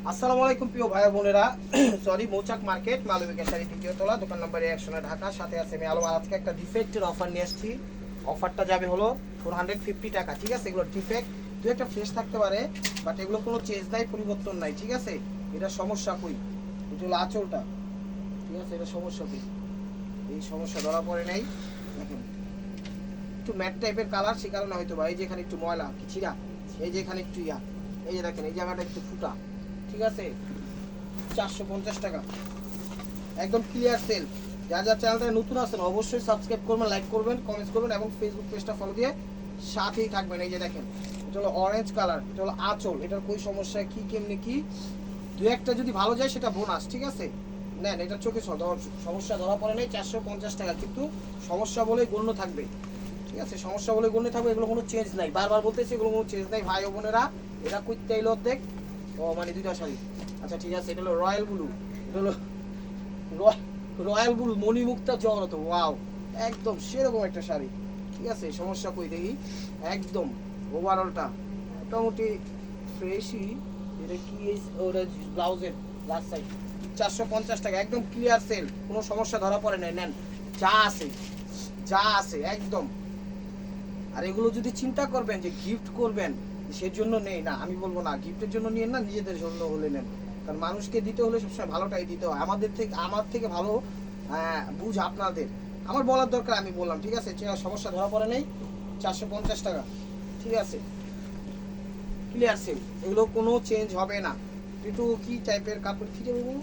আসসালামু আলাইকুম প্রিয় ভাই বোনেরা। সরি, মৌচাক মার্কেট, মালবিকা শাড়ি, তৃতীয় তলা, দোকান নম্বর 100, ঢাকা। সাথে আছে আমি আলম। আজকে একটা ডিফেক্টের অফার নিয়ে আসছি। অফারটা যাবে হলো 450 টাকা। ঠিক আছে, এগুলো ডিফেক্ট দু একটা ফ্রেশ থাকতে পারে, বাট এগুলো কোনো চেঞ্জ নাই, পরিবর্তন নাই। ঠিক আছে, এটা সমস্যা কই, এটা হলো আঁচলটা। ঠিক আছে, এটা সমস্যা কই, এই সমস্যা ধরা পড়ে নাই। দেখেন একটু ম্যাট টাইপের কালার, সে কারণে হয়তো বা এই যে এখানে একটু ময়লা কি ছিঁড়া, এই যে এখানে একটু ইয়া, এই যে দেখেন এই জায়গাটা একটু ফুটা। ঠিক আছে, 450 টাকা, একদম ক্লিয়ার সেল। যা যা চ্যানেলটা নতুন আছেন অবশ্যই সাবস্ক্রাইব করবেন, লাইক করবেন, কমেন্টস করবেন এবং ফেসবুক পেজটা ফলো দিয়ে সাথেই থাকবেন। এই যে দেখেন, এটা হলো অরেঞ্জ কালার, এটা হলো আঁচল। এটার કોઈ সমস্যা কি কেমনি কি দু একটা যদি ভালো যায় সেটা বোনাস। ঠিক আছে, নেন, এটা চোখে সমস্যা ধরা পড়ে নেই। 450 টাকা, কিন্তু সমস্যা বলেই গণ্য থাকবে। ঠিক আছে, সমস্যা বলে গণ্য থাকবে, এগুলো কোনো চেঞ্জ নাই। বারবার বলতেছি এগুলো কোনো চেঞ্জ নাই ভাই ও বোনেরা। এটা কুইতে এলো অর্ধেক, ও মানে দুইটা শাড়ি। আচ্ছা ঠিক আছে, এটা হলো রয়্যাল ব্লু, এটা হলো রয়্যাল ব্লু মণিমুক্তা জগরত। ওয়াও, একদম সেরকম একটা শাড়ি। ঠিক আছে, সমস্যা কই দেখি, একদম ওভারঅলটা মোটামুটি ফ্রেশই। এটা কি ওটা ব্লাউজের লাস্ট সাইড। 450 টাকা, একদম ক্লিয়ার সেল, কোনো সমস্যা ধরা পড়ে নাই। নেন, যা আছে যা আছে একদম। আর এগুলো যদি চিন্তা করবেন যে গিফট করবেন সেজন্য নেই, না আমি বলবো না গিফটের জন্য নিয়েন না, নিজেদের জন্য হলে নেন। কারণ মানুষকে দিতে হলে সবসময় ভালোটাই দিতে হয়। আমার থেকে ভালো বুঝ আপনাদের, আমার বলার দরকার, আমি বললাম। ঠিক আছে, সমস্যা ধরা পড়ে নেই। 450 টাকা, ঠিক আছে, ক্লিয়ার সেল, এগুলো কোনো চেঞ্জ হবে না। একটু কি টাইপের কাপড়, কি বলবো,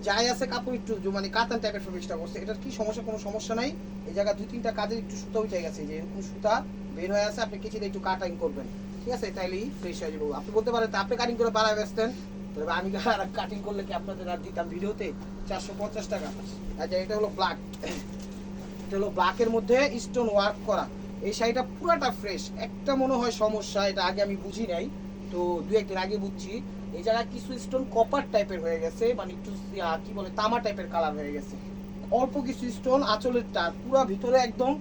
যাই আছে কাপড় একটু মানে কাতান টাইপের ফেব্রিক্সটা করছে। এটার কি সমস্যা, কোনো সমস্যা নাই। এই জায়গা দুই তিনটা কাজের একটু সুতা উঠে গেছে, যে এরকম সুতা বের হয়ে আছে, আপনি কিছুটা একটু কাটিং করবেন। ঠিক আছে, তাইলেই ফ্রেশ হয়ে যাবো। আপনি বলতে পারেন আপনি কাটিং করে বাড়ায় বেচতেন, তবে আমি কাটিং করলে কি আপনাদের আর দিতাম ভিডিওতে 450 টাকা। আচ্ছা, এটা হলো ব্ল্যাক, এটা হলো ব্ল্যাকের মধ্যে স্টোন ওয়ার্ক করা। এই শাড়িটা পুরাটা ফ্রেশ। একটা মনে হয় সমস্যা, এটা আগে আমি বুঝি নাই, তো দু একদিন আগে বুঝছি। এই জায়গায় কিছু স্টোন কপার টাইপের হয়ে গেছে, মানে একটু কি বলে তামা টাইপের কালার হয়ে গেছে। অল্প কিছু স্টোন, আঁচলের টার পুরো ভিতরে একদম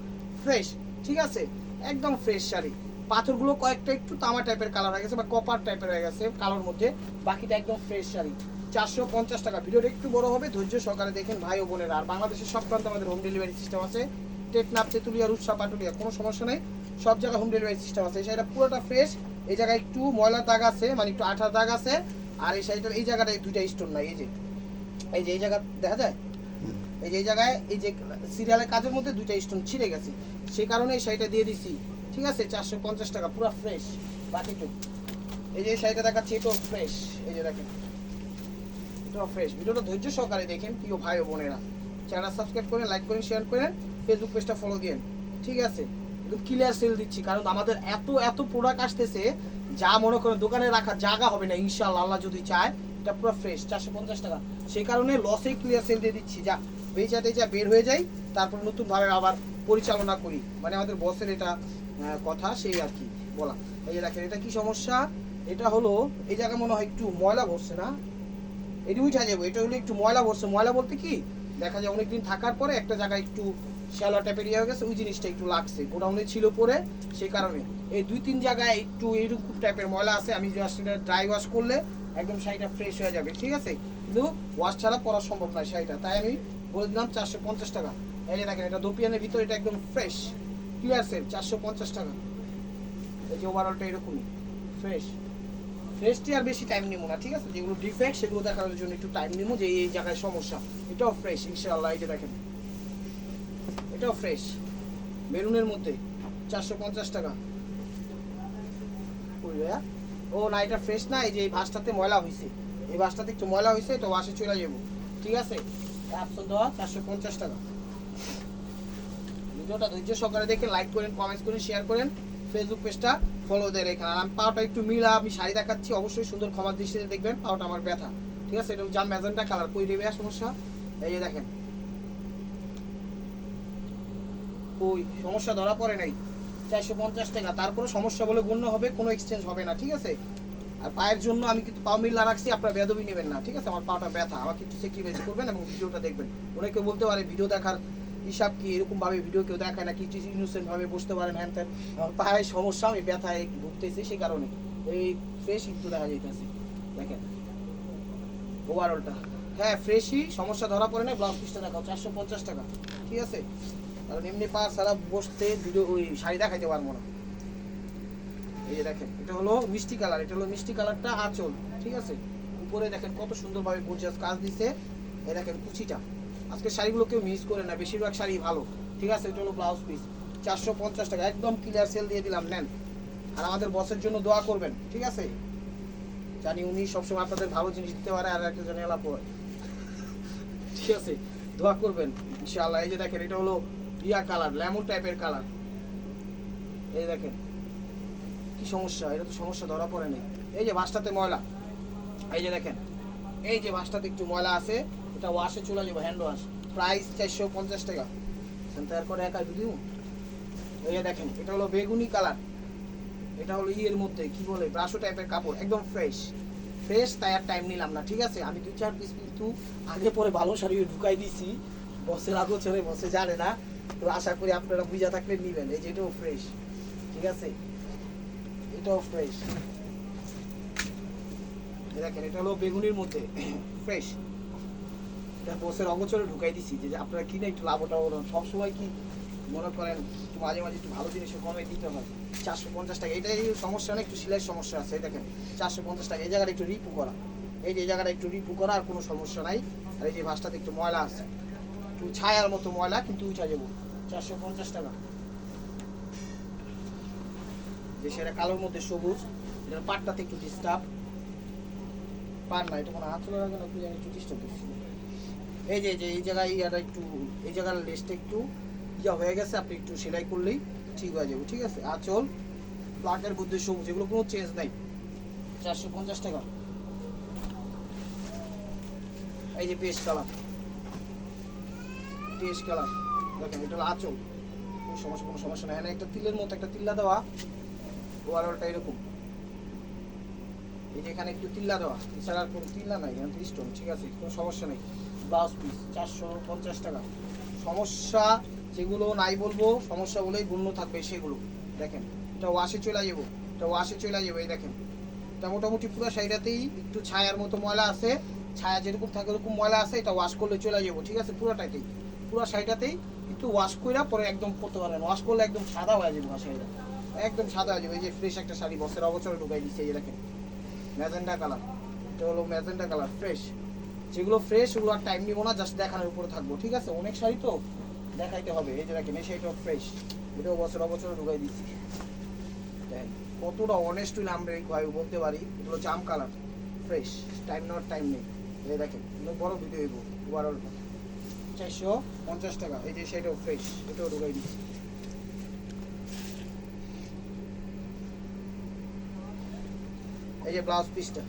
ফ্রেশ। ঠিক আছে, একদম ফ্রেশ শাড়ি। পাথরগুলো কয়েকটা একটু তামা টাইপের কালার হয়ে গেছে বা কপার টাইপের হয়ে গেছে কালোর মধ্যে, বাকিটা একদম ফ্রেশ শাড়ি। 450 টাকা। ভিডিওটা একটু বড় হবে, ধৈর্য সহকারে দেখেন ভাই ও বোনেরা। আর বাংলাদেশের সব প্রান্তে আমাদের হোম ডেলিভারি সিস্টেম আছে। টেকনাফ, তেঁতুলিয়া, রূপসা, পাটুলিয়া, কোনো সমস্যা নেই, সব জায়গায় হোম ডেলিভারি সিস্টেম আছে। এই শাড়িটা পুরোটা ফ্রেশ। এই জায়গায় একটু ময়লার দাগ আছে, মানে একটু আঠার দাগ আছে। আর এই শাড়িটার এই জায়গাটায় দুইটা স্টোন নাই, এই যে এই জায়গা দেখা যায়, এই যে এই জায়গায় এই যে সিরিয়ালের কাজের মধ্যে দুইটা স্টোন ছিঁড়ে গেছে, সেই কারণে এই শাড়িটা দিয়ে দিছি। ঠিক আছে, 450 টাকা, পুরো ফ্রেশ। বাকিটুকু এই যে শাড়িটা দেখাচ্ছি, এটাও ফ্রেশ। এই যে দেখেন, এটাও ফ্রেশ। ভিডিওটা ধৈর্য সহকারে দেখেন প্রিয় ভাই ও বোনেরা। চ্যানেল সাবস্ক্রাইব করেন, লাইক করেন, শেয়ার করেন, ফেসবুক পেজটা ফলো দিন। ঠিক আছে, একদম ক্লিয়ার সেল দিচ্ছি, কারণ আমাদের এত এত প্রোডাক্ট আসতেছে, যা মনে করেন দোকানে রাখার জায়গা হবে না ইনশাআল্লাহ, আল্লাহ যদি চায়। এটা পুরো ফ্রেশ, 450 টাকা। সেই কারণে লসে ক্লিয়ার সেল দিয়ে দিচ্ছি, যা বেচা টেচা বের হয়ে যায়, তারপর নতুনভাবে আবার পরিচালনা করি, মানে আমাদের বসের এটা কথা, সেই আর কি বলা। এই যে দেখেন, এটা কি সমস্যা, এটা হলো এই জায়গায় মনে হয় একটু ময়লা বসছে না, এটি উঠা যাবো। এটা হলো একটু ময়লা বসছে। ময়লা বলতে কি, দেখা যায় অনেকদিন থাকার পরে একটা জায়গায় একটু শ্যালো টাইপের ইয়ে হয়ে গেছে, ওই জিনিসটা একটু লাগছে, গোডাউনে ছিল পরে, সেই কারণে এই দুই তিন জায়গায় একটু এইরকম টাইপের ময়লা আছে। আমি জাস্ট এটা ড্রাই ওয়াশ করলে একদম শাড়িটা ফ্রেশ হয়ে যাবে। ঠিক আছে, কিন্তু ওয়াশ ছাড়া পরা সম্ভব নয় শাড়িটা, তাই আমি বলে দিলাম 450 টাকা। এই যে দেখেন, এটা দোপিয়ানের ভিতরে, এটা একদম ফ্রেশ ক্লিয়ার সেল, 450 টাকা। এই যে ওভারঅলটা এরকমই ফ্রেশ। ফ্রেশটি আর বেশি টাইম নিব না। ঠিক আছে, যেগুলো ডিফেক্ট সেগুলো দেখানোর জন্য একটু টাইম নিব, যে এই জায়গায় সমস্যা। এটাও ফ্রেশ ইনশাআল্লাহ। এই যে দেখেন, এটাও ফ্রেশ মেরুনের মধ্যে, 450 টাকা। ও না, এটা ফ্রেশ না, এই যে এই বাসটাতে ময়লা হয়েছে, এই বাসটাতে একটু ময়লা হয়েছে, তো বাসে চলে যাবো। ঠিক আছে, অপশন দেওয়া 450 টাকা। ভিডিওটা ধৈর্য সহকারে দেখে লাইক করেন, কমেন্টস করেন, শেয়ার করেন, ফেসবুক পেজটা ফলো দেন। এখানে আর আমি পাওটা একটু মিলা, আমি শাড়ি দেখাচ্ছি, অবশ্যই সুন্দর ক্ষমার দৃষ্টিতে দেখবেন। পাওটা আমার ব্যথা। ঠিক আছে, এটা জাম ম্যাজেন্টা কালার, কই দেবে সমস্যা। এই যে দেখেন, ওই সমস্যা ধরা পড়ে নাই। 450 টাকা, তারপরে সমস্যা বলে গণ্য হবে, কোনো এক্সচেঞ্জ হবে না। ঠিক আছে, আর পায়ের জন্য আমি কিন্তু পাও মিল্লা রাখছি, আপনার বেদবি নেবেন না। ঠিক আছে, আমার পাটা ব্যথা, আমাকে একটু সেক্রিফাইস করবেন এবং ভিডিওটা দেখবেন। অনেকে বলতে পারে ভিডিও দেখার হিসাব কি, এরকম ভাবে ভিডিও কেউ দেখায় না, কি ইনোসেন্ট ভাবে বসতে পারেন হ্যান ত্যান। আমার পায়ে সমস্যা, আমি ব্যথায় ভুগতেছি, সেই কারণে এই ফ্রেশ একটু দেখা যাইতেছে। দেখেন ওভারঅলটা, হ্যাঁ ফ্রেশই, সমস্যা ধরা পড়ে না। ব্লাউজ পিসটা দেখাও 450 টাকা, ঠিক আছে? কারণ এমনি পা সারা বসতে ভিডিও ওই শাড়ি দেখাইতে পারবো না। এই যে দেখেন এটা হলো মিষ্টি কালার, এটা হলো মিষ্টি কালারটা আঁচল, ঠিক আছে? উপরে দেখেন কত সুন্দরভাবে গর্জিয়াস কাজ দিছে। এই দেখেন কুচিটা, আজকে শাড়িগুলো কেউ মিস করে না, বেশিরভাগ শাড়ি ভালো, ঠিক আছে? এটা হলো ব্লাউজ পিস 450 টাকা, একদম ক্লিয়ার সেল দিয়ে দিলাম, নেন। আর আমাদের বসের জন্য দোয়া করবেন, ঠিক আছে? জানি উনি সবসময় আপনাদের ভালো জিনিস দিতে পারে, আর একটা জানি আলাপ হয়, ঠিক আছে? দোয়া করবেন ইনশাআল্লাহ। এই যে দেখেন এটা হলো ইয়া কালার, লেমন টাইপের কালার। এই দেখেন কি সমস্যা, এটা তো সমস্যা ধরা পড়ে নেই। এই যে বাসটাতে ময়লা, এই যে দেখেন এই যে বাসটাতে একটু ময়লা আছে, এটা ওয়াশে চলে যাবে, হ্যান্ড ওয়াশ, প্রাইস 450 টাকা। তৈরি করে একা দিদিও। এই যে দেখেন এটা হলো বেগুনি কালার, এটা হলো ইয়ের মধ্যে কি বলে ব্রাশো টাইপের কাপড়, একদম ফ্রেশ ফ্রেশ, তাই আর টাইম নিলাম না, ঠিক আছে? আমি 2-4 পিস কিন্তু আগে পরে ভালো শাড়ি ঢুকাই দিছি, বসের আগো ছেড়ে বসে জানে না, তো আশা করি আপনারা বুঝা থাকলে নিবেন। এই যে এটাও ফ্রেশ, ঠিক আছে? এটাও ফ্রেশ, দেখেন এটা হলো বেগুনির মধ্যে ফ্রেশ, এটা বসের অগোচরে ঢুকাই দিছি যে আপনারা কিনে একটু লাভটা সবসময় কি মনে করেন একটু মাঝে মাঝে একটু ভালো জিনিস কমে দিতে হয়। 450 টাকা, এটাই সমস্যা না, একটু সেলাইয়ের সমস্যা আছে। দেখেন 450 টাকা, এই জায়গাটা একটু রিপু করা, এই যে এই জায়গাটা একটু রিপু করা, আর কোনো সমস্যা নাই। আর এই যে ভাঁজটাতে একটু ময়লা আছে, একটু ছায়ার মতো ময়লা, কিন্তু উঠা যাবো 450 টাকা। যে সেটা কালোর মধ্যে সবুজ, এটার পাটটাতে একটু ডিস্টার্ব, পার না এটা কোনো হাত চলে রাখবে না, তুই একটু ডিস্টার্ব দিচ্ছি। এই যে এই জায়গায় ইয়াটা একটু, এই জায়গার লেসটা একটু ইয়া হয়ে গেছে, আপনি একটু সেলাই করলেই ঠিক হয়ে যাবে, ঠিক আছে? আঁচল প্লাটের মধ্যে সবুজ, এগুলো কোনো চেঞ্জ নাই, 450 টাকা। এই যে পেস্ট কালার, পেস্ট কালার, দেখেন এটা হলো আঁচল, কোনো সমস্যা নাই। একটা তিলের মতো একটা তিল্লা দেওয়া, ওভারঅলটা এরকম, এই যে এখানে একটু তিল্লা দেওয়া, এছাড়া আর কোনো তিল্লা নাই, এখানে স্টোন, ঠিক আছে? কোনো সমস্যা নেই। ব্লাউজ পিস 450 টাকা। সমস্যা যেগুলো নাই বলবো, সমস্যা বলেই গণ্য থাকবে সেগুলো। দেখেন এটা ওয়াশে চলে যাবো, এটা ওয়াশে চলে যাবো। এই দেখেন এটা মোটামুটি পুরো শাড়িটাতেই একটু ছায়ার মতো ময়লা আছে, ছায়া যেরকম থাকে ওরকম ময়লা আছে, এটা ওয়াশ করলে চলে যাবো, ঠিক আছে? পুরোটাতেই, পুরো শাড়িটাতেই একটু ওয়াশ করে পরে একদম পরতে পারবেন, ওয়াশ করলে একদম সাদা হয়ে যাবে শাড়িটা, একদম সাদা হয়ে যাবে। এই যে ফ্রেশ একটা শাড়ি বছর অবছরে ঢুকাই দিচ্ছে, এই যে দেখেন ম্যাজেন্ডা কালার, এটা হলো ম্যাজেন্ডা কালার ফ্রেশ। যেগুলো ফ্রেশ ওগুলো আর টাইম নিব না, জাস্ট দেখানোর উপরে থাকবো, ঠিক আছে? অনেক শাড়ি তো দেখাইতে হবে। এই যে দেখেন এই শাড়িটাও ফ্রেশ, এটাও বছর অবছরে ঢুকাই দিচ্ছি। দেখেন কতটা অনেস্ট হইলে আমরা এই বলতে পারি, এগুলো জাম কালার ফ্রেশ, টাইম নেওয়ার টাইম নেই। এই দেখেন বড় ভিডিও হইব, ওভারঅল 450 টাকা। এই যে সেটাও ফ্রেশ, এটাও ঢুকাই দিচ্ছি। এই যে ব্লাউজ পিসটা,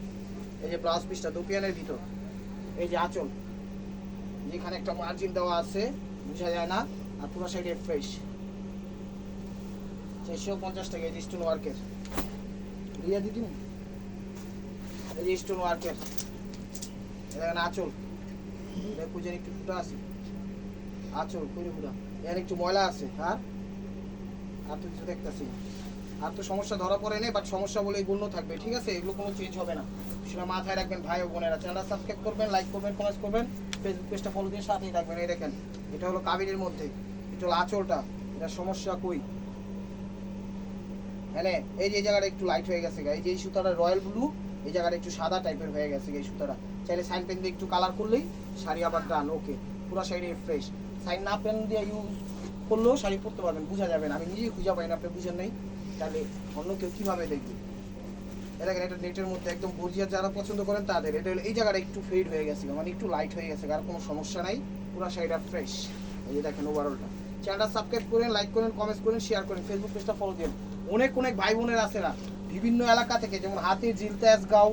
এই যে ব্লাউজ পিসটা দুপিয়ানের ভিতর, এই যে আঁচল যেখানে একটা মার্জিন দেওয়া আছে বোঝা যায় না, আর পুরো সাইডে ফ্রেশ 450 টাকা। এই যে স্টোন ওয়ার্কের দিয়ে দিদি, এই যে স্টোন ওয়ার্কের, দেখেন আঁচল, পুজোর একটু ফুটা আছে, আঁচল কুড়ি ফুটা, এখানে একটু ময়লা আছে, হ্যাঁ আর তো কিছু দেখতেছি, আর তো সমস্যা ধরা পড়ে নেই, বাট সমস্যা বলে গণ্য থাকবে, ঠিক আছে? এগুলো কোনো চেঞ্জ হবে না, সেটা মাথায় রাখবেন ভাই ও বোনেরা। চ্যানেলটা সাবস্ক্রাইব করবেন, লাইক করবেন, কমেন্ট করবেন, ফেসবুক পেজটা ফলো দিয়ে সাথেই থাকবেন। এই দেখেন এটা হলো কাবিনের মধ্যে, এটা হলো আঁচলটা, এটা সমস্যা কই হ্যাঁ, এই যে জায়গাটা একটু লাইট হয়ে গেছে, এই যে এই সুতাটা রয়্যাল ব্লু, এই জায়গাটা একটু সাদা টাইপের হয়ে গেছে এই সুতাটা, চাইলে সাইন পেন দিয়ে একটু কালার করলেই শাড়ি আবার ডান, ওকে পুরো শাড়ি ফ্রেশ। সাইন না পেন দিয়ে ইউজ করলেও শাড়ি পরতে পারবেন, বোঝা যাবে না, আমি নিজেই খুঁজে পাই না, আপনি বুঝেন নাই, তাহলে অন্য কেউ কীভাবে দেখবে? এটা এটা নেটের মধ্যে একদম গর্জিয়াস যারা পছন্দ করেন তাদের। এটা এই জায়গাটা একটু ফেড হয়ে গেছে, মানে একটু লাইট হয়ে গেছে, আর কোনো সমস্যা নাই, পুরো শাড়িটা ফ্রেশ। এই যে দেখেন ওভারঅলটা। চ্যানেলটা সাবস্ক্রাইব করেন, লাইক করেন, কমেন্ট করেন, শেয়ার করেন, ফেসবুক পেজটা ফলো দিন। অনেক ভাই বোনের আছে না বিভিন্ন এলাকা থেকে, যেমন হাতি জিলতাস গাঁও,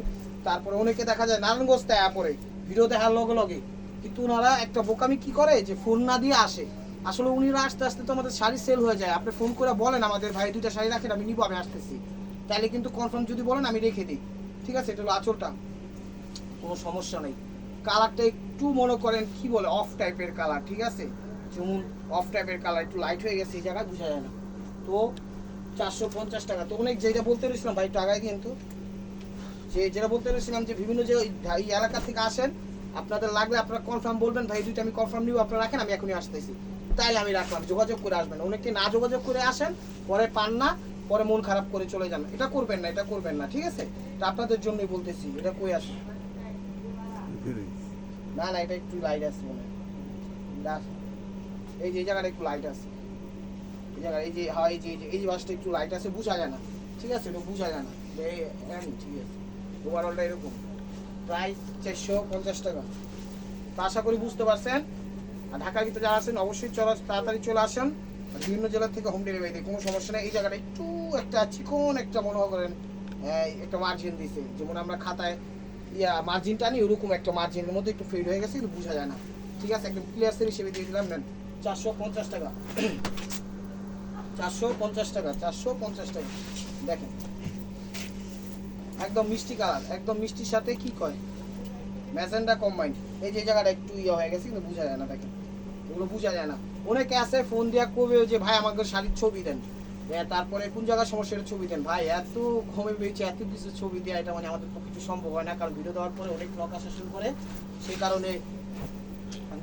তারপরে অনেকে দেখা যায় নারায়ণগঞ্জ তায়া পরে ভিডিও দেখার লগে লগে, কিন্তু ওনারা একটা বোকামি কি করে যে ফোন না দিয়ে আসে, আসলে উনিরা আসতে আসতে তো আমাদের শাড়ি সেল হয়ে যায়। আপনি ফোন করে বলেন আমাদের ভাই 2টা শাড়ি রাখেন, আমি নিবো, আমি আসতেছি, তাহলে কিন্তু কনফার্ম যদি বলেন আমি রেখে দিই, ঠিক আছে? এটা হলো আঁচলটা, কোনো সমস্যা নেই। কালারটা একটু মনে করেন কি বলে অফ টাইপের কালার, ঠিক আছে? যেমন অফ টাইপের কালার একটু লাইট হয়ে গেছে, এই জায়গায় বোঝা যায় না, তো 450 টাকা। তো অনেক যেটা বলতে রয়েছিলাম ভাই একটু আগায় দিন তো, যেটা বলতে চাইছিলাম যে বিভিন্ন যে এই এলাকা থেকে আসেন, আপনাদের লাগলে আপনারা কনফার্ম বলবেন ভাই দুইটা আমি কনফার্ম নিব, আপনারা রাখেন আমি এখনই আসতেছি, তাইলে আমি রাখলাম, যোগাযোগ করে আসবেন। অনেকে না যোগাযোগ করে আসেন, পরে পান না, পরে মন খারাপ করে চলে যান, এটা করবেন না, এটা করবেন না, ঠিক আছে? এটা আপনাদের জন্যই বলতেছি, এটা কই আসে না না, এটা একটু লাইট আছে মনে হয়, এই যে এই জায়গাটা একটু লাইট আছে, এই জায়গা এই যে হয় এই যে বাসটা একটু লাইট আছে, বোঝা যায় না, ঠিক আছে? এটা বোঝা যায় না, ঠিক আছে। ওভারঅলটা এরকম, প্রাইস 450 টাকা। তো আশা করি বুঝতে পারছেন। আর ঢাকার ভিতরে যারা আছেন অবশ্যই তাড়াতাড়ি চলে আসেন। আর বিভিন্ন জেলা থেকে হোম ডেলিভারি দেয়, কোনো সমস্যা নেই। এই জায়গাটা একটু একটা চিকন একটা মনে করেন একটা মার্জিন দিছে, যেমন আমরা খাতায় মার্জিনটা নিই ওরকম একটা মার্জিনের মধ্যে একটু ফেড হয়ে গেছে, কিন্তু বোঝা যায় না, ঠিক আছে? একদম ক্লিয়ার সেল হিসেবে দিয়ে দিলাম, নেন 450 টাকা। 450 টাকা, 450 টাকা। দেখেন একদম মিষ্টি কালার, একদম মিষ্টির সাথে কি কয় ম্যাজেন্ডা কম্বাইন্ড। এই যে জায়গাটা একটু হয়ে গেছে, কিন্তু বোঝা যায় না, দেখেন এগুলো বোঝা যায় না। অনেকে আছে ফোন দিয়া কবে যে ভাই আমাকে শাড়ির ছবি দেন, তারপরে কোন জায়গার সমস্যার ছবি দেন। ভাই এত কমে পেয়েছে, এত কিছু ছবি দেওয়া এটা মানে আমাদের পক্ষে কিছু সম্ভব হয় না, কারণ ভিডিও দেওয়ার পরে অনেক লোক আসা শুরু করে, সেই কারণে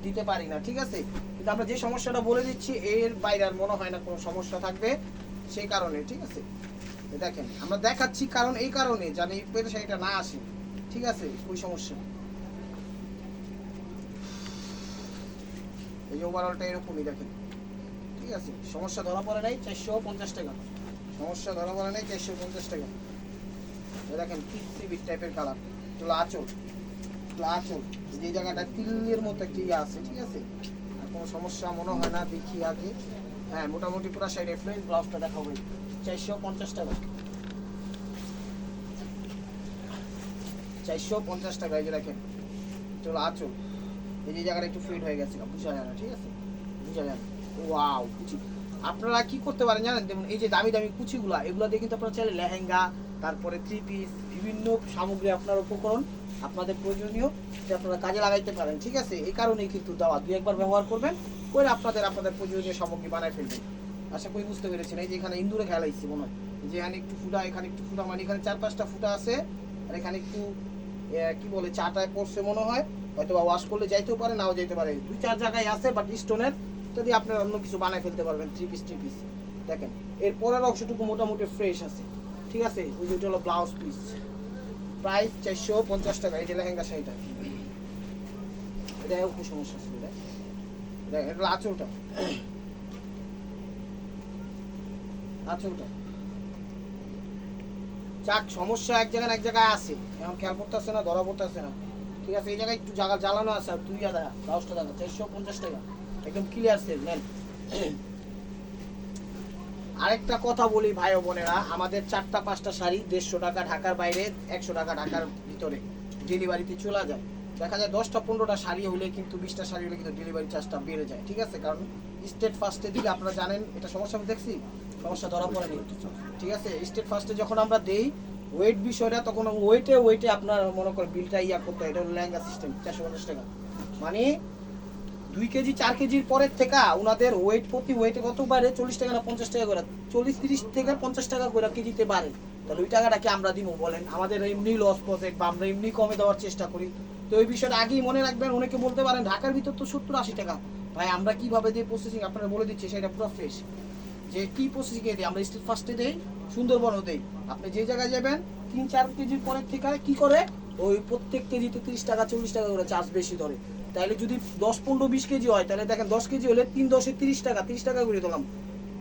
দিতে পারি না, ঠিক আছে? কিন্তু আমরা যে সমস্যাটা বলে দিচ্ছি এর বাইরে আর মনে হয় না কোনো সমস্যা থাকবে, সেই কারণে, ঠিক আছে? দেখেন আমরা দেখাচ্ছি কারণ এই কারণে জানি পেরেশানিটা না আসে, ঠিক আছে? ওই সমস্যা এই যে ওভারঅলটা এরকমই, দেখেন ঠিক আছে? সমস্যা ধরা পড়ে নাই, 450 টাকা। সমস্যা ধরা পড়ে নাই, 450 টাকা। দেখেন কি টাইপের কালার, এগুলো আঁচল, আঁচল যে জায়গাটা তিলের মতো একটি আছে, ঠিক আছে? আর কোনো সমস্যা মনে হয় না, দেখি আগে। হ্যাঁ মোটামুটি পুরো সাইড রেফারেন্স ব্লাউজটা দেখাবো, 450 টাকা। 450 টাকা। এই যে দেখেন এটা হলো আঁচল, এই যে জায়গাটা একটু ফিট হয়ে গেছিল, বুঝা যায় না, ঠিক আছে? বুঝা যায় না। ওয়াও কুচি, আপনারা কি করতে পারেন জানেন? যেমন এই যে দামি দামি কুচিগুলা, এগুলো দিয়ে কিন্তু আপনারা চাইলে লেহেঙ্গা, তারপরে 3 পিস, বিভিন্ন সামগ্রী আপনার উপকরণ আপনাদের প্রয়োজনীয় যে আপনারা কাজে লাগাইতে পারেন, ঠিক আছে? এই কারণেই কিন্তু দেওয়া, দুই একবার ব্যবহার করবেন, করে আপনাদের প্রয়োজনীয় সামগ্রী বানায় ফেলবেন। আশা করি বুঝতে পেরেছেন। এই যে এখানে ইন্দুরে খেলাইছি মনে হয়, যে এখানে একটু ফুটা, এখানে একটু ফুটা, মানে এখানে 4-5টা ফুটা আছে, আর এখানে একটু কি বলে চাটায় পড়ছে মনে হয়, হয়তো বা ওয়াশ করলে যাইতেও পারে, নাও যাইতে পারে, 2-4 জায়গায় আছে, বাট স্টোনের যদি আপনার অন্য কিছু বানায় ফেলতে পারবেন। 3 পিস দেখেন এর পরের অংশটুকু মোটামুটি ফ্রেশ আছে, ঠিক আছে? ওই যে হলো ব্লাউজ পিস, প্রাইস 450 টাকা। এই যে লেহেঙ্গা শাড়িটা, এটা খুব সমস্যা ছিল, এটা আঁচলটা, আঁচলটা চাক সমস্যা এক জায়গায় আছে, এখন খেয়াল করতেছে না, ধরা পড়তেছে না, ঠিক আছে? এই জায়গায় একটু জায়গা জ্বালানো আছে, আর 2 দেখা ব্লাউজটা দেখা 450 টাকা, একদম ক্লিয়ার সেল, নেন। আরেকটা কথা বলি ভাই ও বোনেরা, আমাদের 4টা-5টা শাড়ি 150 টাকা, ঢাকার বাইরে 100 টাকা, ঢাকার ভিতরে ডেলিভারিতে চলে যায়। দেখা যায় 10টা-15টা শাড়ি হলে কিন্তু 20টা শাড়ি হলে কিন্তু ডেলিভারি চার্জটা বেড়ে যায়, ঠিক আছে? কারণ স্টেট ফার্স্টে দিলে আপনারা জানেন এটা সমস্যা, আমি দেখছি সমস্যা ধরা পড়েনি, ঠিক আছে? স্টেট ফার্স্টে যখন আমরা দেই ওয়েট বিষয়টা, তখন ওয়েটে আপনার মনে করেন বিলটা করতে হয়। এটা হলো লেহেঙ্গা সিস্টেম, 450 টাকা, মানে 2 কেজি 4 কেজির পরের থেকে ওনাদের ওয়েট, প্রতি ওয়েটে কত বাড়ে? 40 টাকা না 50 টাকা করে, 40-30 থেকে 50 টাকা করে কেজিতে বাড়ে। তাহলে ওই টাকাটা কি আমরা দিব বলেন? আমাদের এমনি লস প্রজেক্ট, বা আমরা এমনি কমে দেওয়ার চেষ্টা করি। তো ওই বিষয়টা আগেই মনে রাখবেন। অনেকে বলতে পারেন ঢাকার ভিতর তো 70-80 টাকা, ভাই আমরা কিভাবে দিয়ে প্রসেসিং আপনারা বলে দিচ্ছি, সেটা পুরো ফ্রেশ। যে কি প্রসেসিংয়ে দিই আমরা, স্টেট ফার্স্টে দেই, সুন্দরবনও দেই। আপনি যে জায়গায় যাবেন 3-4 কেজির পরের থেকে কি করে ওই প্রত্যেক কেজিতে 30 টাকা 40 টাকা করে চার্জ বেশি ধরে। তাহলে যদি 10-15-20 কেজি হয়, তাহলে দেখেন 10 কেজি হলে 3-10-এ 30 টাকা, 30 টাকা করে দিলাম,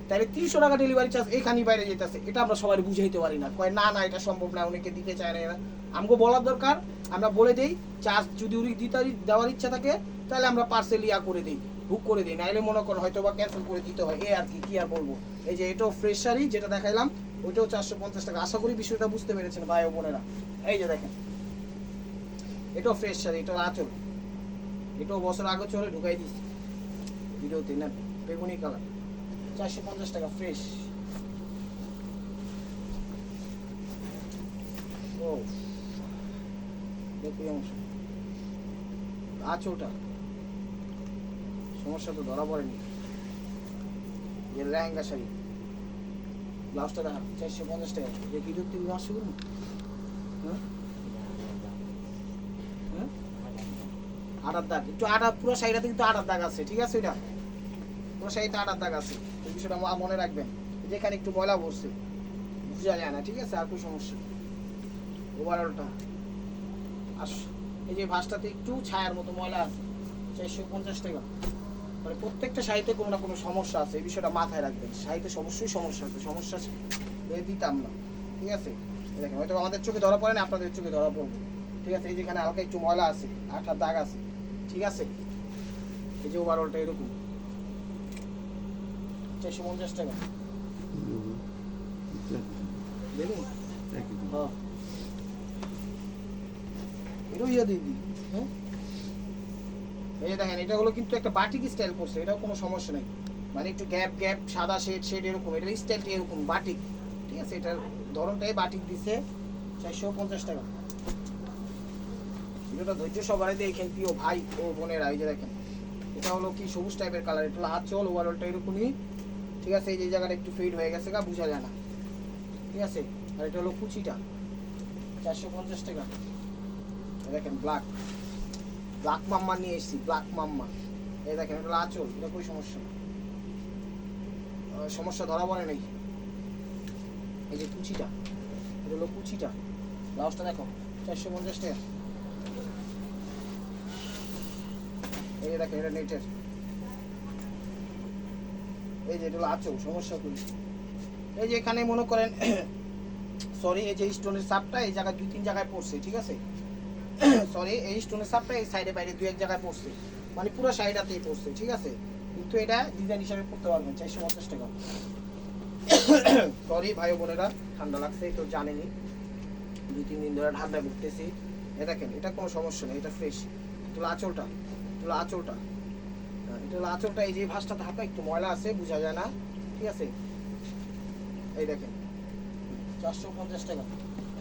তাহলে 300 টাকা ডেলিভারি চার্জ এখানেই বাইরে যেতেছে। এটা আমরা সবাই বুঝাইতে পারি না, কয় না না এটা সম্ভব না, অনেকে দিতে চায় না। এরা আমাকে বলার দরকার, আমরা বলে দেই চার্জ যদি উনি দেওয়ার ইচ্ছা থাকে তাহলে আমরা পার্সেল করে দিই, বুক করে দিই, নাইলে মনে করো হয়তো বা ক্যান্সেল করে দিতে হয়, আর কি আর বলবো। এই যে এটাও ফ্রেশ শাড়ি যেটা দেখাইলাম, ওইটাও 450 টাকা। আশা করি বিষয়টা বুঝতে পেরেছেন ভাই ও বোনেরা। এই যে দেখেন এটাও ফ্রেশ শাড়ি, এটাও আঁচল, এটাও বছর আগে চলে ঢুকাই দিচ্ছি ভিডিওতে, না বেগুনি কালার, 450 টাকা ফ্রেশ। ও দেখি অংশ আঁচলটা সমস্যা তো ধরা পড়েনি। যে লেহেঙ্গা শাড়ি, ব্লাউজটা দেখা 450 টাকা। যে ভিডিও থেকে আসছে করুন, হ্যাঁ আটার দাগ একটু আটা, পুরো শাড়িটাতে কিন্তু আটার দাগ আছে, ঠিক আছে? এটা পুরো শাড়িতে আটার দাগ আছে, এই বিষয়টা মনে রাখবেন। যেখানে একটু ময়লা পড়ছে বোঝা যায় না, ঠিক আছে? আর কোনো সমস্যা ওভারঅলটা আর এই যে ভাঁজটাতে একটু ছায়ার মতো ময়লা আছে, 450 টাকা। মানে প্রত্যেকটা শাড়িতে কোনো না কোনো সমস্যা আছে, এই বিষয়টা মাথায় রাখবেন। শাড়িতে অবশ্যই সমস্যা আছে, সমস্যা দিতাম না, ঠিক আছে? দেখেন হয়তো আমাদের চোখে ধরা পড়ে না, আপনাদের চোখে ধরা পড়বে, ঠিক আছে? এই যেখানে হালকা একটু ময়লা আছে, আঠার দাগ আছে, ঠিক আছে? এই যে ওভারঅলটা এরকম 450 টাকা দেখুন। হ্যাঁ এটাও ইয়ে দিদি। হ্যাঁ এই দেখেন এটা হলো কিন্তু একটা বাটিক স্টাইল করছে, এটাও কোনো সমস্যা নেই। মানে একটু গ্যাপ গ্যাপ সাদা শেড শেড এরকম, এটার স্টাইলটা এরকম বাটিক, ঠিক আছে? এটার ধরনটাই বাটিক দিছে 450 টাকা। ভিডিওটা ধৈর্য সবাই দেখেন প্রিয় ভাই ও বোনেরা। এই যে দেখেন এটা হলো কি সবুজ টাইপের কালার, এটা হলো আঁচল, ওভারঅলটা এরকমই, ঠিক আছে? এই যে জায়গাটা একটু ফেড হয়ে গেছে গা, বোঝা যায় না, ঠিক আছে? আর এটা হলো কুচিটা 450 টাকা। দেখেন ব্ল্যাক ব্ল্যাক মাম্মা নিয়ে এসেছি, ব্ল্যাক মাম্মা। এই দেখেন এটা হলো আঁচল, এটা কোনো সমস্যা সমস্যা ধরা পড়ে নেই। এই যে কুচিটা, এটা হলো কুচিটা, ব্লাউজটা দেখো 450 টাকা। এই যে দেখেন এটা নেটের, এই যে এটা হলো আঁচল, সমস্যা করি। এই যে এখানে মনে করেন সরি এই যে স্টোনের সাপটা এই জায়গায় 2-3 জায়গায় পড়ছে, ঠিক আছে? সরি এই স্টোনের সাপটা এই সাইডে বাইরে 2-1 জায়গায় পড়ছে, মানে পুরো শাড়িটাতেই পড়ছে, ঠিক আছে? কিন্তু এটা ডিজাইন হিসাবে করতে পারবেন 450 টাকা। সরি ভাই বোনেরা, ঠান্ডা লাগছে তো জানেনি, 2-3 দিন ধরে ঠান্ডা ঘুরতেছি। এ দেখেন এটা কোনো সমস্যা নেই, এটা ফ্রেশ। এটা হলো আঁচলটা, এটা হলো আঁচলটা, এটা হলো আঁচলটা। এই যে ভাঁজটাতে হালকা একটু ময়লা আছে, বোঝা যায় না, ঠিক আছে? এই দেখেন 450 টাকা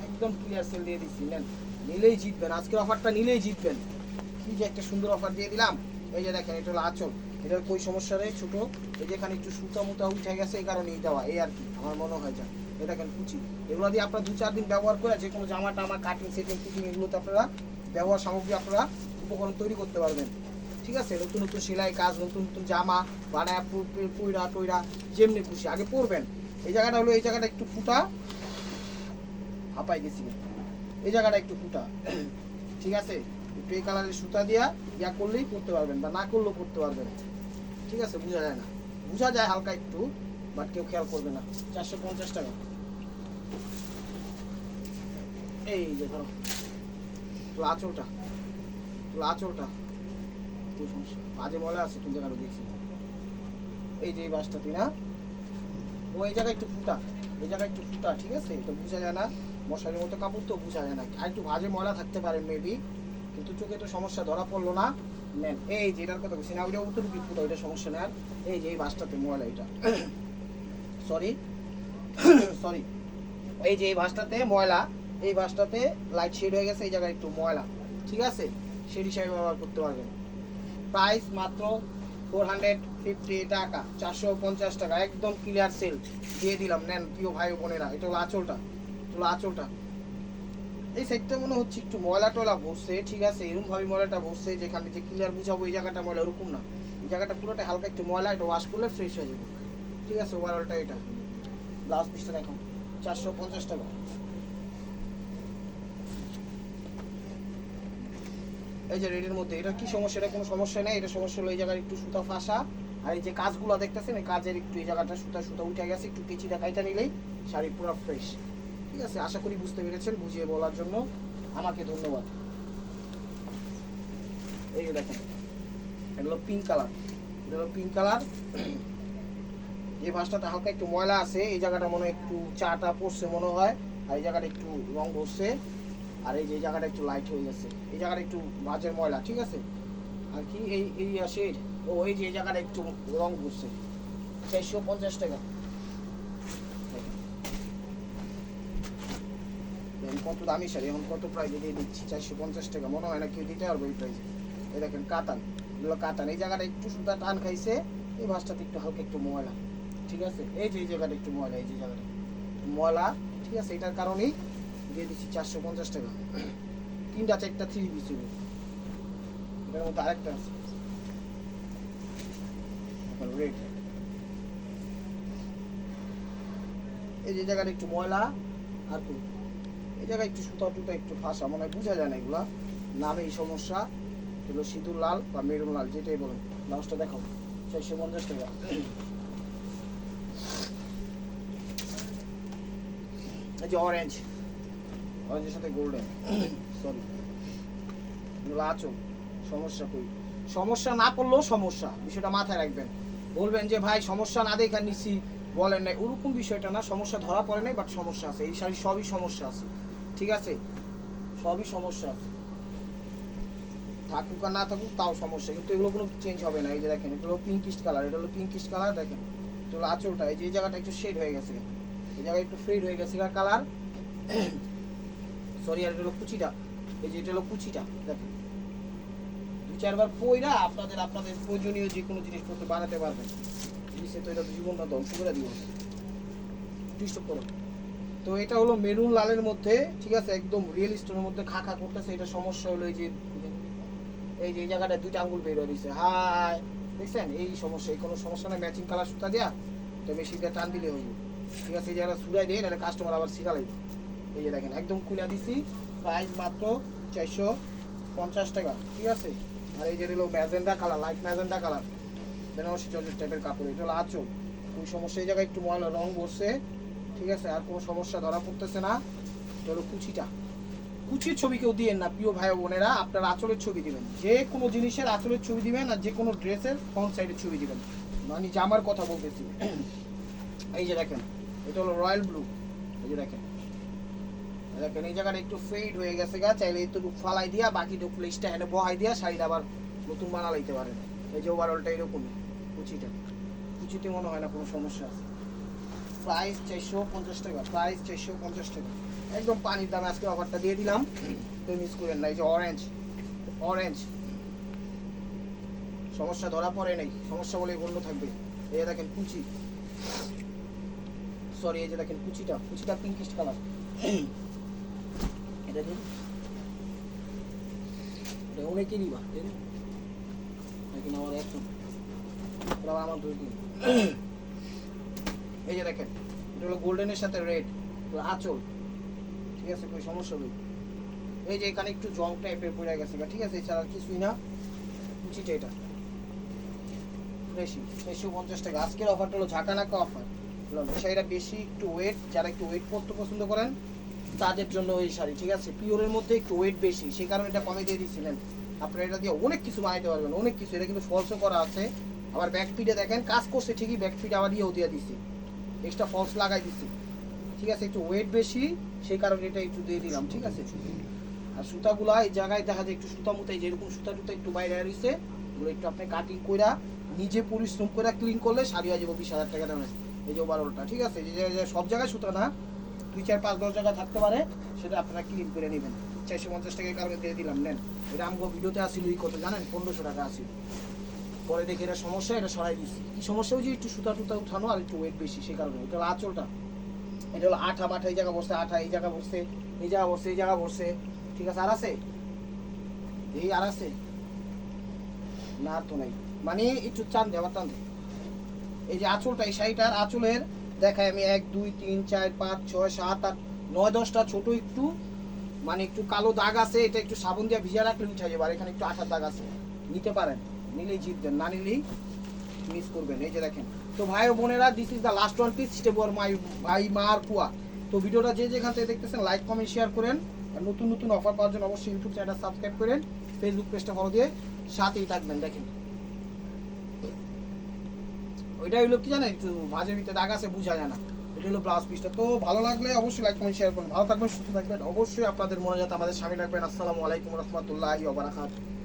একদম ক্লিয়ার সেল দিয়ে দিচ্ছি, নেন, নিলেই জিতবেন। আজকের অফারটা নিলেই জিতবেন। কি যে একটা সুন্দর অফার দিয়ে দিলাম। এই যে দেখেন এটা হলো আঁচল, এটার કોઈ সমস্যা নেই, ছোট। এই যেখানে একটু সুতা মুতা উঠে গেছে এই কারণেই দেওয়া, এই আর কি আমার মনে হয় যা। এই দেখেন কুচি, এগুলো দিয়ে আপনারা 2-4 দিন ব্যবহার করে যে কোনো জামা টামা কাটিং সেটিং ফিটিং এগুলোতে আপনারা ব্যবহার সামগ্রী আপনারা উপকরণ তৈরি করতে পারবেন, ঠিক আছে? নতুন নতুন সেলাই কাজ, নতুন নতুন জামা বানায় পুইরা টইরা যেমনি খুশি আগে পরবেন। এই জায়গাটা হলো, এই জায়গাটা একটু ফুটা, হাঁপাই গেছি, এই জায়গাটা একটু ফুটা, ঠিক আছে? একটু এই কালারের সুতা দিয়া ইয়া করলেই করতে পারবেন, বা না করলেও করতে পারবেন, ঠিক আছে? বোঝা যায় না, বোঝা যায় হালকা একটু, বাট কেউ খেয়াল করবে না। 450 টাকা। এই যে ধরো আঁচলটা, আঁচলটা মাঝে ময়লা আছে, তুমি জায়গাটা দেখছি, এই যে এই বাসটাতে না, ও এই জায়গায় একটু ফুটা, এই জায়গায় একটু ফুটা, ঠিক আছে? এটা বোঝা যায় না, মশারির মতো কাপড় তো বোঝা যায় না, আর একটু ভাজে ময়লা থাকতে পারে মেবি, কিন্তু চোখে তো সমস্যা ধরা পড়লো না। নেন এই যে এটার কথা বলছি না, ওইটা অতটুকু ফুটা, ওইটা সমস্যা নেই। আর এই যে এই বাসটাতে ময়লা, এটা সরি সরি, এই যে এই বাসটাতে ময়লা, এই বাসটাতে লাইট শেড হয়ে গেছে, এই জায়গায় একটু ময়লা, ঠিক আছে? শেড হিসাবে ব্যবহার করতে পারবেন। প্রাইস মাত্র 450 টাকা, 450 টাকা একদম ক্লিয়ার সেল দিয়ে দিলাম। নেন প্রিয় ভাই বোনেরা, এটা হলো আঁচলটা, এটা হলো আঁচলটা। এই সাইডটা মনে হচ্ছে একটু ময়লা টয়লা বসছে, ঠিক আছে? এরকম ভাবে ময়লাটা বসছে, যেখানে যে ক্লিয়ার বুঝাবো এই জায়গাটা ময়লা, ওরকম না, এই জায়গাটা পুরোটা হালকা একটু ময়লা, এটা ওয়াশ করলে ফ্রেশ হয়ে যাবে, ঠিক আছে? ওভারঅলটা এটা। ব্লাউজ পিসটা দেখো 450 টাকা। এই যে রেডের মধ্যে এটা কি সমস্যা? এটা কোনো সমস্যা নেই, এটা সমস্যা হলো এই জায়গায় একটু সুতা ফাঁসা, আর এই যে কাজগুলো দেখতেছেন এই কাজের একটু এই জায়গাটা সুতা সুতা উঠে গেছে, একটু কেচিটা কাইটা নিলেই শাড়ি পুরো ফ্রেশ, ঠিক আছে? আশা করি বুঝতে পেরেছেন, বুঝিয়ে বলার জন্য আমাকে ধন্যবাদ। এই যে দেখেন এগুলো পিঙ্ক কালার, এটা হলো পিঙ্ক কালার। এই ভাঁজটাতে হালকা একটু ময়লা আছে, এই জায়গাটা মনে হয় একটু চাটা পড়ছে মনে হয়, আর এই জায়গাটা একটু রং বসছে, আর এই যে জায়গাটা একটু লাইট হয়ে গেছে, এই জায়গাটা একটু ভাঁজের ময়লা, ঠিক আছে? আর কি এই এই শেড, ও এই যে এই জায়গাটা একটু রং বসছে, 450 টাকা। কত দামি শাড়ি, এখন কত প্রাইসে দিয়ে দিচ্ছি, 450 টাকা। মনে হয় না কেউ দিতে পারবে এই প্রাইসে। এই দেখেন কাতান, এগুলো কাতান, এই জায়গাটা একটু সুতা টান খাইছে, এই ভাঁজটাতে একটু হালকা একটু ময়লা, ঠিক আছে? এই যে এই জায়গাটা একটু ময়লা, এই যে জায়গাটা ময়লা, ঠিক আছে? এটার কারণেই দিয়ে দিচ্ছি 450 টাকা। 3টা 4টা 3 পিস, এটা এর মধ্যে আরেকটা আছে রেড। এই যে জায়গাটা একটু ময়লা আর কি এই জায়গায় একটু সুতা টুতা একটু ফাঁসা মনে হয় বোঝা যায় না, এগুলা নামে এই সমস্যা। এগুলো সিঁদুর লাল বা মেরুন লাল যেটাই বলেন। ব্লাউজটা দেখো 450 টাকা। এই যে অরেঞ্জ, অরেঞ্জের সাথে গোল্ডেন, সরি এগুলো আঁচল। সমস্যা কই, সমস্যা না পড়লেও সমস্যা, বিষয়টা মাথায় রাখবেন। বলবেন যে ভাই সমস্যা না দেখা নিচ্ছি বলেন নাই, ওরকম বিষয়টা না। সমস্যা ধরা পড়ে নাই, বাট সমস্যা আছে। এই শাড়ি সবই সমস্যা আছে, ঠিক আছে, সবই সমস্যা আছে। থাকুক আর না থাকুক তাও সমস্যা, কিন্তু এগুলো কোনো চেঞ্জ হবে না। এই যে দেখেন এটা হলো পিঙ্কিশ কালার, এটা হলো পিঙ্কিশ কালার। দেখেন এটা হলো আঁচলটা, এই যে এই জায়গাটা একটু শেড হয়ে গেছে, এই জায়গায় একটু ফেড হয়ে গেছে কালার, সরি। আর এটা হলো কুচিটা, এই যে এটা হলো কুচিটা। দেখেন 2-4 বার পইরা আপনাদের প্রয়োজনীয় যে কোনো জিনিসপত্র বানাতে পারবেন। জিনিসে তো এটা জীবনটা ধ্বংস করে দিব, ডিস্টার্ব করো। তো এটা হলো মেরুন লালের মধ্যে, ঠিক আছে, একদম রিয়েল স্টোনের মধ্যে খা করতেছে। এটা সমস্যা হলো এই যে এই যে এই জায়গাটা 2টা আঙ্গুল বের হয়ে দিছে, হাই দেখছেন, এই সমস্যা। এই কোনো সমস্যা না, ম্যাচিং কালার সুতা দেয়া তো মেশিনটা টান দিলে হইব, ঠিক আছে। এই জায়গাটা সুরাই দিয়ে নাহলে কাস্টমার আবার শিখালাই। এই যে দেখেন একদম খুলে দিছি, প্রাইস মাত্র 450 টাকা, ঠিক আছে। আর এই যে হলো magenta colour, light magenta colour, Banarasi georgette টাইপের কাপড়। এটা হলো আঁচল। কোন সমস্যা, এই জায়গায় একটু ময়লা রং বসছে, ঠিক আছে, আর কোনো সমস্যা ধরা পড়তেছে না। এটা হলো কুচিটা। কুচির ছবি কেউ দিয়েন না প্রিয় ভাই বোনেরা, আপনার আঁচলের ছবি দিবেন। যে কোনো জিনিসের আঁচলের ছবি দিবেন, আর যে কোনো ড্রেসের ফ্রন্ট সাইডের ছবি দিবেন। মানে জামার কথা বলতেছি। এই যে দেখেন এটা হলো রয়্যাল ব্লু। এই যে দেখেন দেখেন এই জায়গাটা একটু ফেড হয়ে গেছে গা, চাইলে একটু ফালাই দিয়া বাকি ডুপ্লেসটা এনে বহাই দিয়া শাড়িটা আবার নতুন বানা লাইতে পারেন। এই যে ওভারঅলটা এরকমই কুচিটা, কুচিতে মনে হয় না কোনো সমস্যা আছে। প্রাইস 450 টাকা, প্রাইস 450 টাকা, একদম পানির দামে আজকে অফারটা দিয়ে দিলাম, তো মিস করেন না। এই যে অরেঞ্জ, অরেঞ্জ সমস্যা ধরা পড়ে নাই, সমস্যা বলে বন্ধ থাকবে। এই দেখেন কুচি, সরি এই যে দেখেন কুচিটা, কুচিটা পিঙ্কিশ কালার। এটা দিন, এটা অনেকেই নিবা নাকি না, আমার এখন আমার 2 দিন। এই যে দেখেন এটা হলো গোল্ডেনের সাথে রেড, আঁচল, ঠিক আছে, কোনো সমস্যা নেই। এই যে এখানে একটু জং টাইপের পড়ে গেছে, ঠিক আছে, এছাড়া কিছুই না। কুচিটা এটা ফ্রেশি 450 টাকা। আজকের অফারটা হলো ঝাঁকানাকা অফার। শাড়িটা বেশি একটু ওয়েট, যারা একটু ওয়েট পরতে পছন্দ করেন তাদের জন্য এই শাড়ি, ঠিক আছে। পিওরের মধ্যে একটু ওয়েট বেশি, সেই কারণে এটা কমে দিয়ে দিচ্ছিলেন। আপনারা এটা দিয়ে অনেক কিছু বানাইতে পারবেন, অনেক কিছু। এটা কিন্তু ফলসও করা আছে, আবার ব্যাক ফিটে দেখেন কাজ করছে ঠিকই, ব্যাক ফিট আবার দিয়েও দিয়ে দিচ্ছি, এক্সট্রা ফলস লাগাই দিচ্ছি, ঠিক আছে। একটু ওয়েট বেশি সেই কারণে এটা একটু দিয়ে দিলাম, ঠিক আছে। আর সুতাগুলা এই জায়গায় দেখা যায় একটু সুতা মুতাই, যেরকম সুতা টুতা একটু বাইরে রয়েছে, ওগুলো একটু আপনি কাটিং কইরা নিজে পরিশ্রম করে ক্লিন করলে শাড়ি হয়ে যাবো 20,000 টাকা দামে। এই যে ওভারঅলটা, ঠিক আছে, যে সব জায়গায় সুতা না, 2-4-5-10 জায়গায় থাকতে পারে, সেটা আপনারা ক্লিন করে নেবেন। 450 টাকার কারণে দিয়ে দিলাম, নেন। এটা আমাকে ভিডিওতে আসছিল এই কত জানেন, 1500 টাকা আসছিল। পরে দেখে এটা সমস্যা, এটা সরাই দিচ্ছি। কি সমস্যা হয়েছে, একটু সুতা টুতা উঠানো আর একটু ওয়েট বেশি, সেই কারণে। এটা হলো আঁচলটা, এটা হলো আঠা বাঠা, এই জায়গা বসছে আঠা, এই জায়গা বসছে, এই জায়গা বসছে, এই জায়গা বসছে, ঠিক আছে। আর আছে এই, আর আছে না, তো নাই, মানে একটু টান দে, আবার টান দে। এই যে আঁচলটা, এই শাড়িটার আঁচলের দেখায় আমি 1 2 3 4 5 6 7 8 9 10টা ছোট একটু মানে একটু কালো দাগ আছে, এটা একটু সাবুন দিয়ে ভিজা রাখলে উঠে যাবে। আর এখানে একটু আঠার দাগ আছে, নিতে পারেন, নিলেই জিতবেন, না নিলেই মিস করবেন। এই যে দেখেন। তো ভাই ও বোনেরা, this is the last one piece স্টেবর মাই ভাই মার কুয়া। তো ভিডিওটা যে যেখান থেকে দেখতেছেন লাইক কমেন্ট শেয়ার করেন, আর নতুন নতুন অফার পাওয়ার জন্য অবশ্যই ইউটিউব চ্যানেলটা সাবস্ক্রাইব করেন, ফেসবুক পেজটা ফলো দিয়ে সাথেই থাকবেন। দেখেন ওইটা হলো কি জানেন, একটু ভাজের ভিতরে দাগ আছে, বোঝা যায় না। এটা হলো ব্লাউজ পিসটা। তো ভালো লাগলে অবশ্যই লাইক কমেন্ট শেয়ার করুন। ভালো থাকবেন, সুস্থ থাকবেন, অবশ্যই আপনাদের মনে যাতে আমাদের স্বামী রাখবেন। আসসালামু আলাইকুম রহমতুল্লাহি ওয়া বারাকাতুহু।